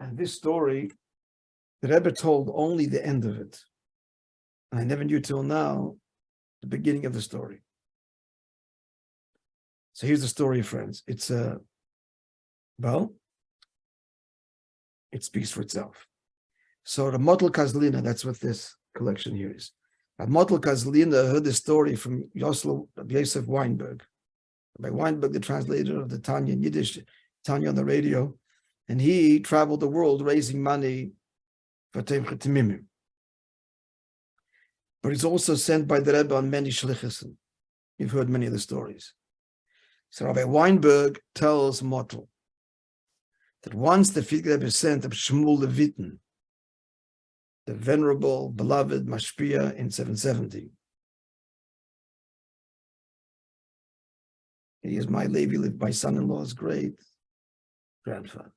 And this story, the Rebbe told only the end of it. And I never knew till now the beginning of the story. So here's the story, friends. It's well, it speaks for itself. So the Motel Kazlina, that's what this collection here is. Motel Kazlina heard the story from Yosef Weinberg. By Weinberg, the translator of the Tanya in Yiddish, Tanya on the radio, and he traveled the world raising money for Temchet Timimim. But he's also sent by the Rebbe on many shlichus. You've heard many of the stories. So Rabbi Weinberg tells Motel that once the Frierdiker Rebbe sent of Shmuel Leviten, the venerable, beloved Mashpia in 770. He is my Levi, my son-in-law's great grandfather.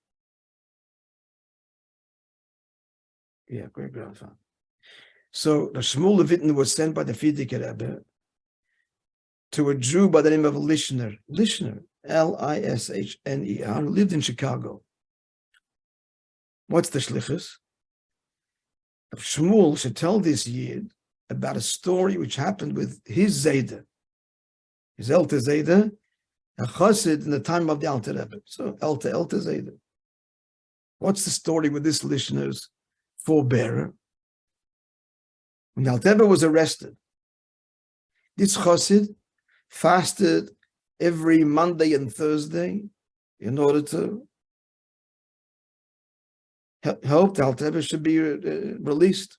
Yeah, great grandfather. So the Shmuel Leviten was sent by the Frierdiker Rebbe to a Jew by the name of Lishner, Lishner, who lived in Chicago. What's the shlichus? Shmuel should tell this Yid about a story which happened with his Zayda, his Elter Zayda, a Chassid in the time of the Alter Rebbe. So Elter Zayda. What's the story with this Lishner's forebearer? When the Alter Rebbe was arrested, this Chassid fasted every Monday and Thursday in order to help the Alter Rebbe should be released.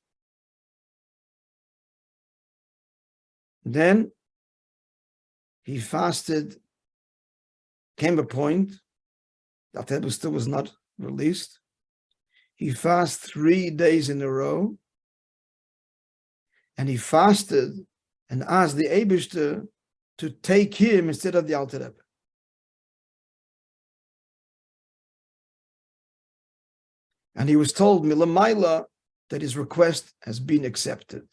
Then he fasted, came a point, the Alter Rebbe still was not released. He fasted 3 days in a row, and he fasted and asked the Eibishter to take him instead of the Alter Rebbe. And he was told, Milamaila, that his request has been accepted.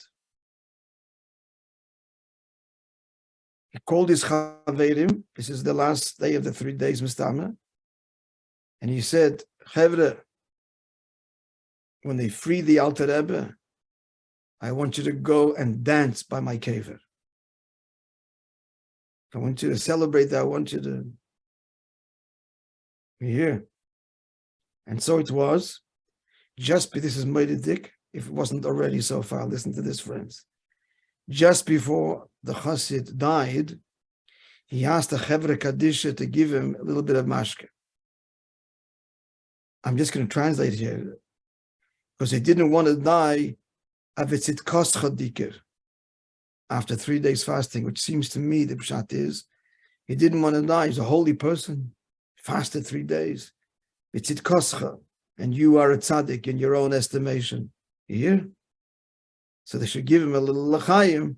He called his Chaverim, this is the last day of the 3 days, Mistama, and he said, Chevre, when they free the Alter Rebbe, I want you to go and dance by my kever. I want you to celebrate that. I want you to be here. And so it was. This is Moededik, if it wasn't already so far. Listen to this, friends. Just before the Chassid died, he asked the Chevre Kadisha to give him a little bit of mashke. I'm just going to translate here, because he didn't want to die avitzit kos chadiker after 3 days fasting, which seems to me the pshat is he didn't want to die. He's a holy person, fasted 3 days. Vitzit koscha, and you are a tzaddik in your own estimation. You hear? So they should give him a little l'chaim,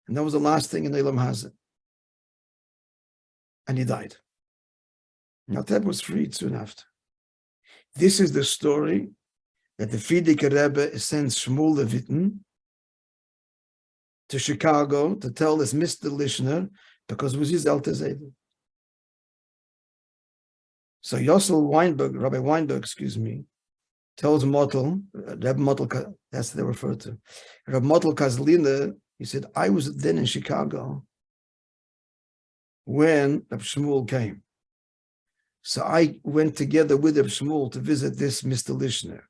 and that was the last thing in Elam Hazeh. And he died. Now that was freed soon after. This is the story that the Frierdiker Rebbe sends Shmuel Leviten to Chicago to tell this Mr. Lishner, because it was his Elter Zayda. So Rabbi Weinberg, tells Motel, Rabbi Motel, that's what they refer to. Rabbi Motel Kazlina, he said, I was then in Chicago when Rabbi Shmuel came. So I went together with Rabbi Shmuel to visit this Mr. Lishner.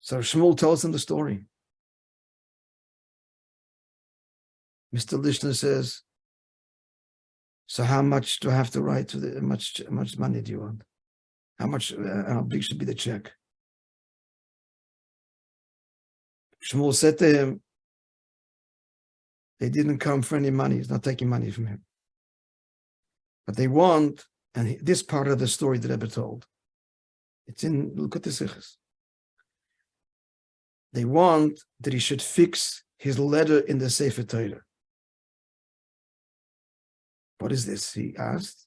So Shmuel tells him the story. Mr. Lishner says, so how much do I have to write to the, how much money do you want? How big should be the check? Shmuel said to him, they didn't come for any money. He's not taking money from him. But they want, and this part of the story that Rebbe told, it's in Likutei Sichos. They want that he should fix his letter in the Sefer Torah. What is this? He asked.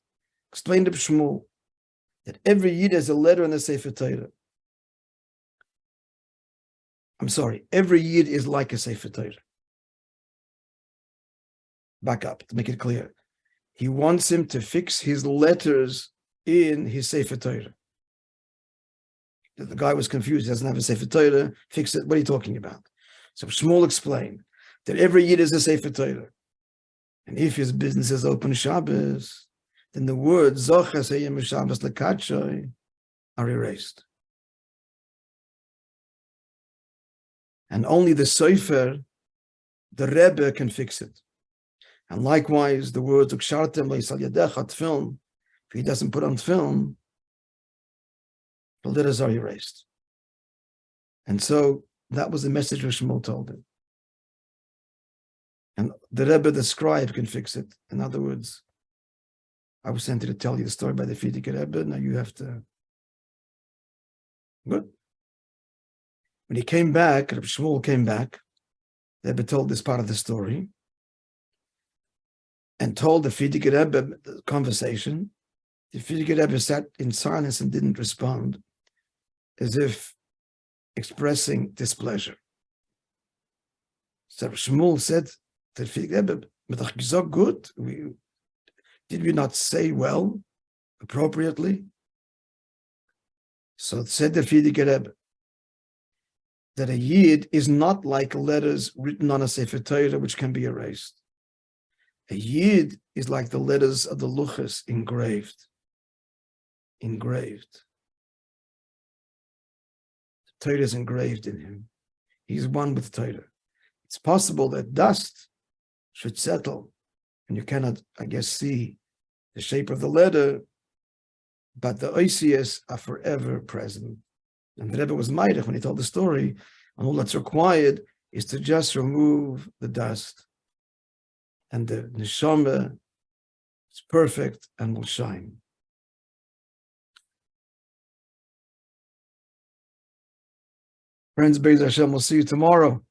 Explain to Shmuel that every Yid has a letter in the Sefer Torah. I'm sorry, every Yid is like a Sefer Torah. Back up to make it clear. He wants him to fix his letters in his Sefer Torah. The guy was confused. He doesn't have a Sefer Torah. Fix it. What are you talking about? So Shmuel explained that every Yid is a Sefer Torah. And if his business is open Shabbos, then the words Zochas Hayim Shabbos Lekatshoi are erased. And only the Sefer, the Rebbe, can fix it. And likewise, the words Ukshartem Leisal Yadecha Tfilm, if he doesn't put on film, the letters are erased. And so that was the message which Shmuel told him. And the Rebbe, the scribe, can fix it. In other words, I was sent to tell you the story by the Chassidic Rebbe. Now you have to. Good. When he came back, Rabbi Shmuel came back, the Rebbe told this part of the story and told the Chassidic Rebbe the conversation. The Chassidic Rebbe sat in silence and didn't respond, as if expressing displeasure. So Shmuel said to the Chassidic Rebbe, good, did we not say well, appropriately? So it said the Chassidic Rebbe that a Yid is not like letters written on a Sefer Torah which can be erased. A Yid is like the letters of the Luchas engraved. Engraved. The Torah is engraved in him. He's one with Torah. It's possible that dust should settle, and you cannot, I guess, see the shape of the letter, but the oisias are forever present. And the Rebbe was meidach when he told the story, and all that's required is to just remove the dust, and the neshama is perfect and will shine. Friends, Be'ez Hashem, we'll see you tomorrow.